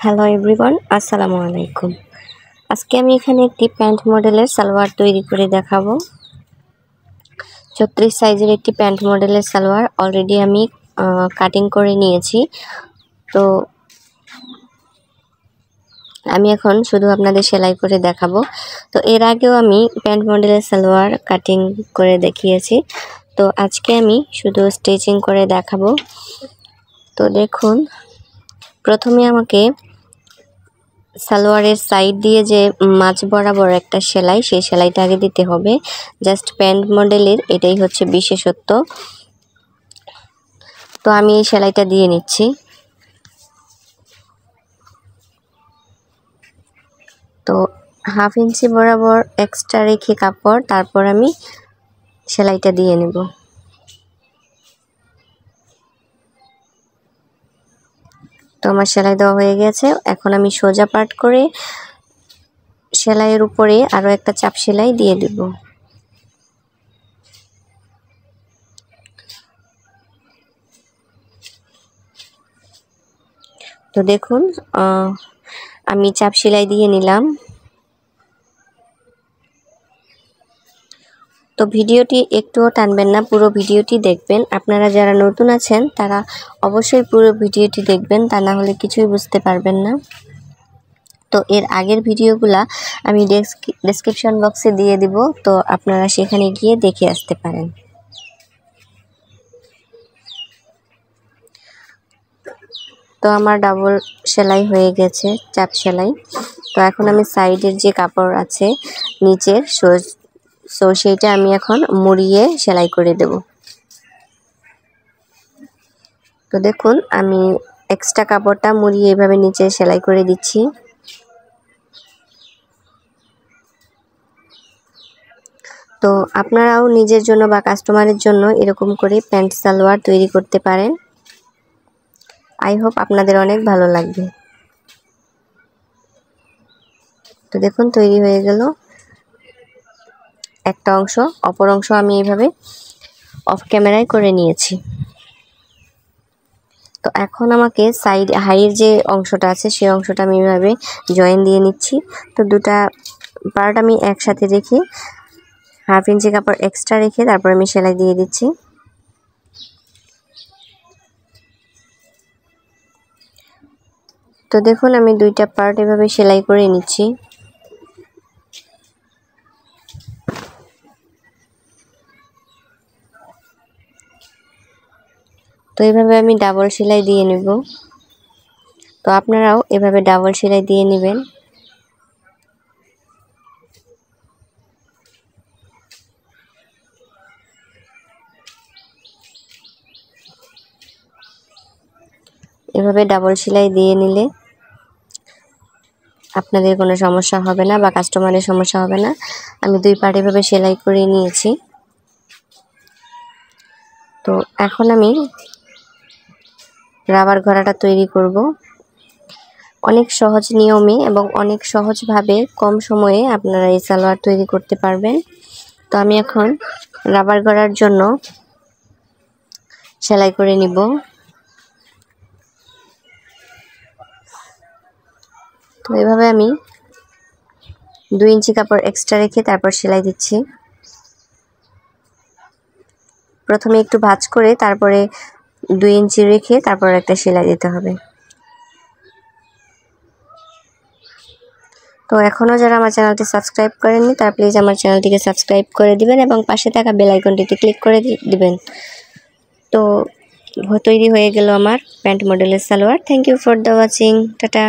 Hello everyone, আসসালামু আলাইকুম। আজকে আমি এখানে একটি প্যান্ট মডেলের সালোয়ার তৈরি করে দেখাবো। 36 সাইজের একটি প্যান্ট মডেলের সালোয়ার অলরেডি আমি কাটিং করে নিয়েছি। তো আমি এখন শুধু আপনাদের সেলাই করে দেখাবো। তো এর আগেও আমি প্যান্ট মডেলের সালোয়ার কাটিং করে দেখিয়েছি। তো আজকে আমি শুধু স্টিচিং করে দেখাবো। তো দেখুন, প্রথমে আমাকে সালোয়ারের সাইড দিয়ে যে মাঝ বরাবর একটা সেলাই, সেই সেলাইটা আগে দিতে হবে। জাস্ট প্যান্ট মডেলের এটাই হচ্ছে বিশেষত্ব। তো আমি এই সেলাইটা দিয়ে নিচ্ছি। তো 1/2 ইঞ্চি বরাবর এক্সট্রা রেখে কাপড়, তারপর আমি সেলাইটা দিয়ে নেব। তো আমার সেলাই দেওয়া হয়ে গেছে। এখন আমি সোজা পার্ট করে সেলাইয়ের উপরে আরও একটা চাপ সেলাই দিয়ে দেব। তো দেখুন, আমি চাপ সেলাই দিয়ে নিলাম। তো ভিডিওটি একটুও টানবেন না, পুরো ভিডিওটি দেখবেন। আপনারা যারা নতুন আছেন তারা অবশ্যই পুরো ভিডিওটি দেখবেন, তা না হলে কিছুই বুঝতে পারবেন না। তো এর আগের ভিডিওগুলা আমি ডেসক্রিপশন বক্সে দিয়ে দিব, তো আপনারা সেখানে গিয়ে দেখে আসতে পারেন। তো আমার ডাবল সেলাই হয়ে গেছে, চাপ সেলাই। তো এখন আমি সাইডের যে কাপড় আছে নিচের, সেইটা আমি এখন মুড়িয়ে সেলাই করে দেব। তো দেখুন, আমি এক্সট্রা কাপড়টা মুড়িয়ে এভাবে নিচে সেলাই করে দিচ্ছি। তো আপনারাও নিজের জন্য বা কাস্টমারের জন্য এরকম করে প্যান্ট সালোয়ার তৈরি করতে পারেন। আই হোপ আপনাদের অনেক ভালো লাগবে। তো দেখুন, তৈরি হয়ে গেল একটা অংশ। অপর অংশ আমি এইভাবে অফ ক্যামেরায় করে নিয়েছি। তো এখন আমাকে সাইড হাইয়ের যে অংশটা আছে সেই অংশটা আমি এইভাবে জয়েন দিয়ে নিচ্ছি। তো দুটা পার্ট আমি একসাথে রেখে 1/2 ইঞ্চি কাপড় এক্সট্রা রেখে তারপর আমি সেলাই দিয়ে দিচ্ছি। তো দেখুন, আমি দুইটা পার্ট এভাবে সেলাই করে নিচ্ছি। তো এইভাবে আমি ডাবল সেলাই দিয়ে নেব। তো আপনারাও এভাবে ডাবল সেলাই দিয়ে নেবেন। এভাবে ডাবল সেলাই দিয়ে নিলে আপনাদের কোনো সমস্যা হবে না বা কাস্টমারের সমস্যা হবে না। আমি দুই পার্ট এভাবে সেলাই করে নিয়েছি। তো এখন আমি রাবার ঘোড়াটা তৈরি করব। অনেক সহজ নিয়মে এবং অনেক সহজভাবে কম সময়ে আপনারা এই সালোয়ার তৈরি করতে পারবেন। তো আমি এখন রাবার ঘোড়ার জন্য সেলাই করে নিব। তো এভাবে আমি 2 ইঞ্চি কাপড় এক্সট্রা রেখে তারপর সেলাই দিচ্ছি। প্রথমে একটু ভাঁজ করে তারপরে 2 ইঞ্চি রেখে তারপর একটা সেলাই দিতে হবে। তো এখনও যারা আমার চ্যানেলটি সাবস্ক্রাইব করেননি তারা প্লিজ আমার চ্যানেলটিকে সাবস্ক্রাইব করে দিবেন এবং পাশে থাকা বেল আইকনটিতে ক্লিক করে দিবেন। তো তৈরি হয়ে গেল আমার প্যান্ট মডেলের salwar. Thank you for the watching. Tata.